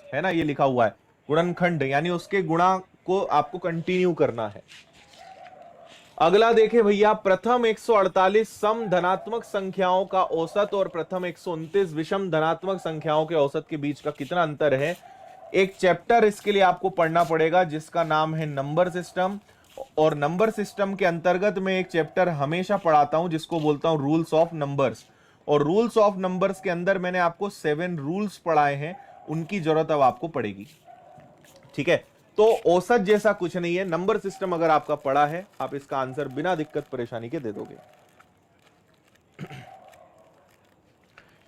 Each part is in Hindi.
है ना, ये लिखा हुआ है गुणनखंड, यानी उसके गुणा को आपको कंटिन्यू करना है। अगला देखें भैया, प्रथम 148 सम धनात्मक संख्याओं का औसत और प्रथम 129 विषम धनात्मक संख्याओं के औसत के बीच का कितना अंतर है। एक चैप्टर इसके लिए आपको पढ़ना पड़ेगा जिसका नाम है नंबर सिस्टम, और नंबर सिस्टम के अंतर्गत मैं एक चैप्टर हमेशा पढ़ाता हूं जिसको बोलता हूं रूल्स ऑफ नंबर्स, और रूल्स ऑफ नंबर्स के अंदर मैंने आपको 7 रूल्स पढ़ाए हैं, उनकी जरूरत अब आपको पड़ेगी। ठीक है, तो औसत जैसा कुछ नहीं है, नंबर सिस्टम अगर आपका पड़ा है आप इसका आंसर बिना दिक्कत परेशानी के दे दोगे।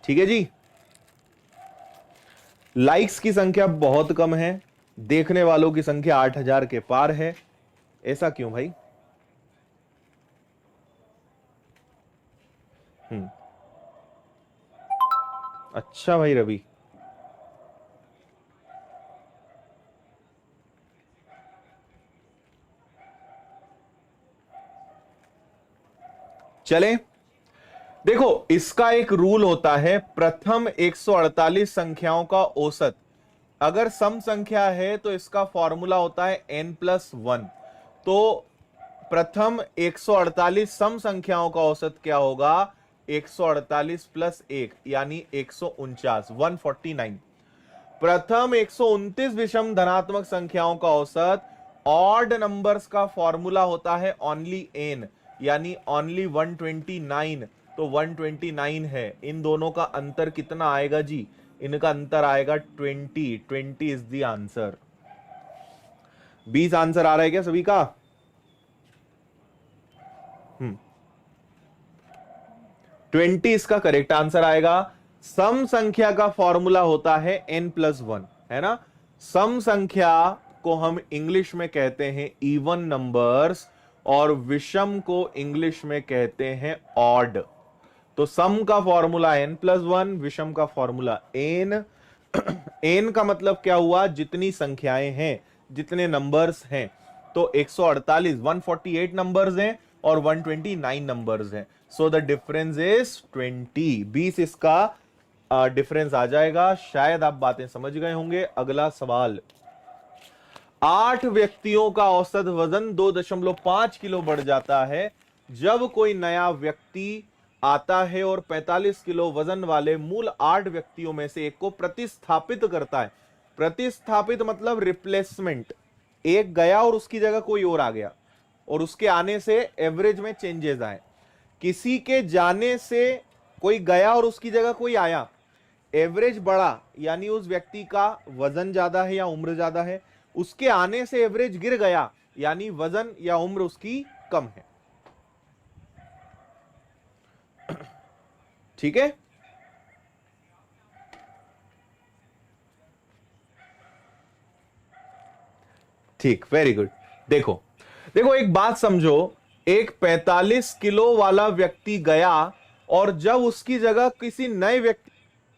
ठीक है जी, लाइक्स की संख्या बहुत कम है, देखने वालों की संख्या 8000 के पार है, ऐसा क्यों भाई? अच्छा भाई रवि, चलें, देखो इसका एक रूल होता है, प्रथम 148 संख्याओं का औसत, अगर सम संख्या है तो इसका फॉर्मूला होता है n+1। तो प्रथम 148 सम संख्याओं का औसत क्या होगा, 148 + 1 यानी 149, 149। प्रथम 129 विषम धनात्मक संख्याओं का औसत, ऑड नंबर्स का फॉर्मूला होता है ओनली n, यानी ओनली 129, तो 129 है। इन दोनों का अंतर कितना आएगा जी, इनका अंतर आएगा 20, 20 इज द आंसर। 20 आंसर आ रहा है क्या सभी का? 20 इसका करेक्ट आंसर आएगा। सम संख्या का फॉर्मूला होता है n+1, है ना। सम संख्या को हम इंग्लिश में कहते हैं इवन नंबर्स, और विषम को इंग्लिश में कहते हैं ऑड। तो सम का फॉर्मूला n+1, विषम का फॉर्मूला n। n का मतलब क्या हुआ, जितनी संख्याएं हैं, जितने नंबर्स हैं। तो 148, 148 नंबर्स हैं और 129 नंबर्स हैं, सो द डिफरेंस इज 20, 20 इसका डिफरेंस आ जाएगा। शायद आप बातें समझ गए होंगे। अगला सवाल, 8 व्यक्तियों का औसत वजन 2.5 किलो बढ़ जाता है जब कोई नया व्यक्ति आता है और 45 किलो वजन वाले मूल 8 व्यक्तियों में से एक को प्रतिस्थापित करता है। प्रतिस्थापित मतलब रिप्लेसमेंट, एक गया और उसकी जगह कोई और आ गया, और उसके आने से एवरेज में चेंजेस आए। किसी के जाने से कोई गया और उसकी जगह कोई आया, एवरेज बढ़ा यानी उस व्यक्ति का वजन ज्यादा है या उम्र ज्यादा है। उसके आने से एवरेज गिर गया यानी वजन या उम्र उसकी कम है। ठीक है, ठीक, वेरी गुड। देखो देखो एक बात समझो, एक 45 किलो वाला व्यक्ति गया और जब उसकी जगह किसी नए व्यक्ति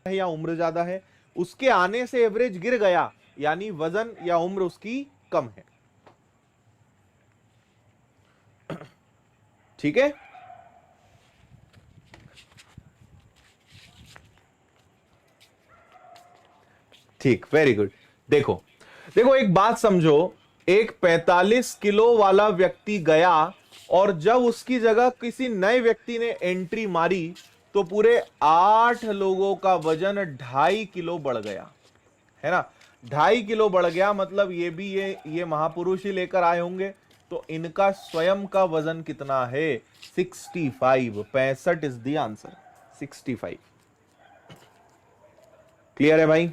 है या उम्र ज्यादा है, उसके आने से एवरेज गिर गया यानी वजन या उम्र उसकी कम है। ठीक है, ठीक, वेरी गुड। देखो देखो एक बात समझो, एक 45 किलो वाला व्यक्ति गया और जब उसकी जगह किसी नए व्यक्ति ने एंट्री मारी तो पूरे 8 लोगों का वजन 2.5 किलो बढ़ गया, है ना। 2.5 किलो बढ़ गया मतलब ये भी ये महापुरुष ही लेकर आए होंगे, तो इनका स्वयं का वजन कितना है, 65, 65 इज द आंसर, 65। क्लियर है भाई?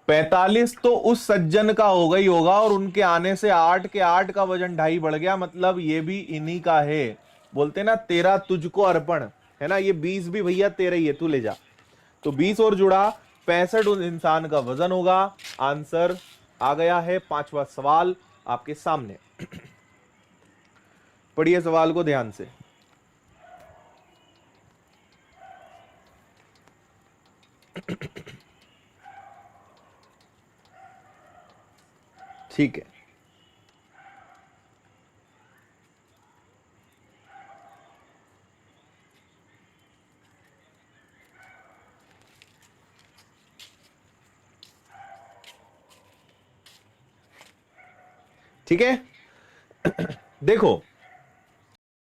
45 तो उस सज्जन का होगा ही होगा, और उनके आने से 8 के 8 का वजन 2.5 बढ़ गया, मतलब ये भी इन्हीं का है। बोलते ना तेरा तुझको अर्पण, है ना, ये 20 भी भैया तेरा ही है, तू ले जा। तो 20 और जुड़ा, 65 उस इंसान का वजन होगा। आंसर आ गया है। 5वां सवाल आपके सामने, पढ़िए सवाल को ध्यान से। ठीक है, ठीक है। देखो